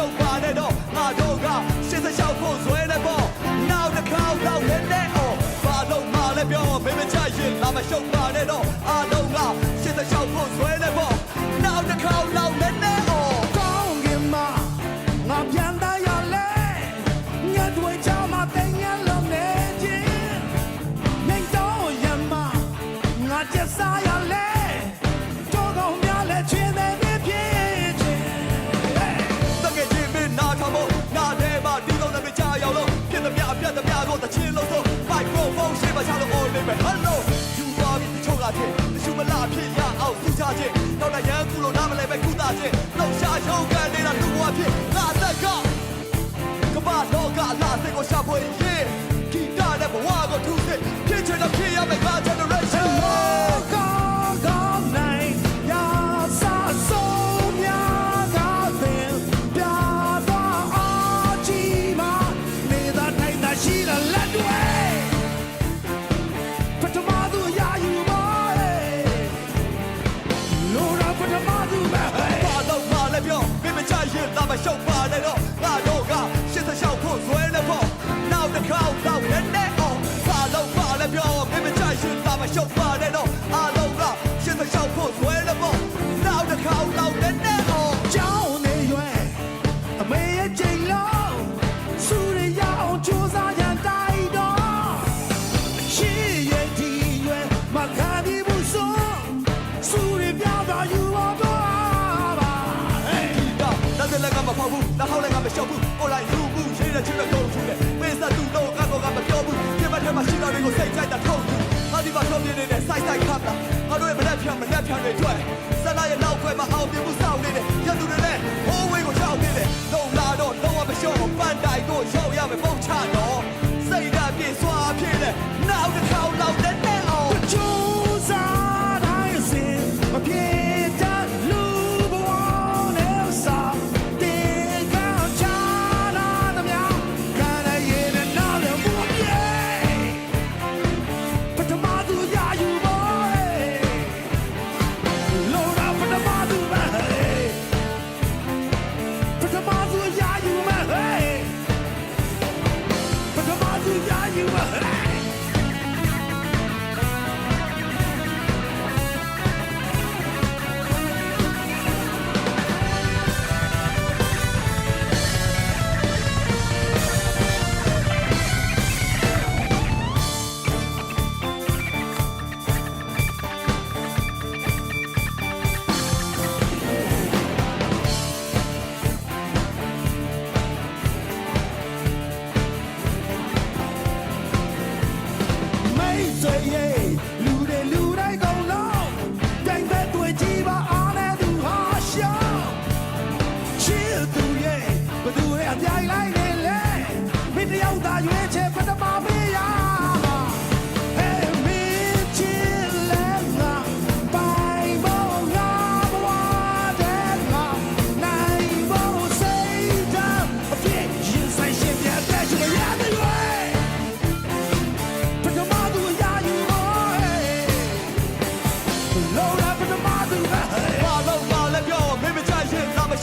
ရှုပ်ပါနဲ့တော့ငါတို့ကရှင်းစလျှောက်ဖို့ဇွဲနေပေါ့နောက်တစ်ခါတော့လည်းနဲ့အော်ဘာလို့မှလည်းပြောမင်းမချရင်လာမရှုပ်ပါနဲ့တော့အားလုံးကရှင်းစလျှောက်ဖို့ဇွဲနေပေါ့နောက်တစ်ခါတော့လည်းနဲ့အော်ကောင်းကင်မှာငါပြန်သားရလဲညတွေချမှာတင်ရလုံးနေခြင်းနေတော့ရမငါကျစားရလဲတော့ကောင်းများလဲချင်းနေဖြစ်ခြင်းတကယ်ချင်းမင်းနားထောင်ဖို့နားထဲမှာဒီကောင်တွေကြားရောက်လို့ပြတ်သမျှပြတ်သမျှကိုတချင်းလို့ဆိုမိုက်ခရိုဖုန်းရှင်းပါချလို့ all in ပဲ hello ယူပါပြီတချို့ကချင်းတချို့မလားဖြစ်ရအောင်သူချချင်းတော့လည်းရန်ကူလို့နားမလဲပဲကုသချင်းလှုပ်ရှားရုံးကန်နေတာလူဘဝဖြစ်ငါသက်ကကမ္ဘာလောကလာစိတ်ကိုရှာဖွေရင်ဂီတနဲ့ဘဝကိုထူးစစ်ဖြစ်ချင်တော့ဖြစ်ရမယ်ငါ generation ကောင်းနိုင်ရစားဆုံးများသာပင်ပြတော့အချီမှာနေတာတိုင်းသာရှိတဲ့လက်တွေပထမသူရယူပါလို့ရပထမသူပဲဘာလို့မှလည်းပြောမင်းမချရင်လာမရှုပ်ပါနဲ့တော့ငါတို့ကရှင်းစလျှောက်ဖို့ဇွဲနေပေါ့နောက်တစ်ခါတော့လည်းနဲ့အောင်ဘာလို့မှလည်းပြောမင်းမချရင်လာမရှုပ်ပါနဲ့တော့အားလုံးကရှင်းစလျှောက်ဖို့ဇွဲနေပေါ့နောက်တစ်ခါတော့လည်းနဲ့အောင်ကြောင်းနေရွယ်အမေရဲ့ချိန်လုံးစူရရအောင်ကြိုးစားကြတိုက်တော့ရှိရဲ့ဒီရွယ်မခံဒီဘူးဆိုစူရပြတော့ယူတော့ပါ那这两个没跑步，那后来俺们小步，过来入步，谁人去了够出来，为啥都都俺个俺们标步，天把天把心里个谁在那透露，俺地方上面的晒晒看了，俺都也没来骗没来骗人赚，咱那也老快嘛，后面不少的嘞，人都的嘞，我为个少的嘞，都拉到都俺们小半代多小样们帮衬咯，谁那边耍骗嘞，闹得靠老人嘞哦，就啥来心，我偏着路不往那上。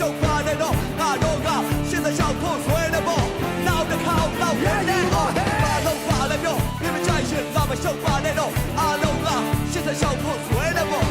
ရှုပ်ပါနဲ့တော့ငါတို့ကရှင်းစလျှောက်ဖို့ဇွဲနေပေါ့နောက်တစ်ခါတော့လည်းနဲ့အောင်ဘာလို့ပါလဲပြောမင်းမကြိုက်ရင်ငါမရှုပ်ပါနဲ့တော့အားလုံးကရှင်းစလျှောက်ဖို့ဇွဲနေပေါ့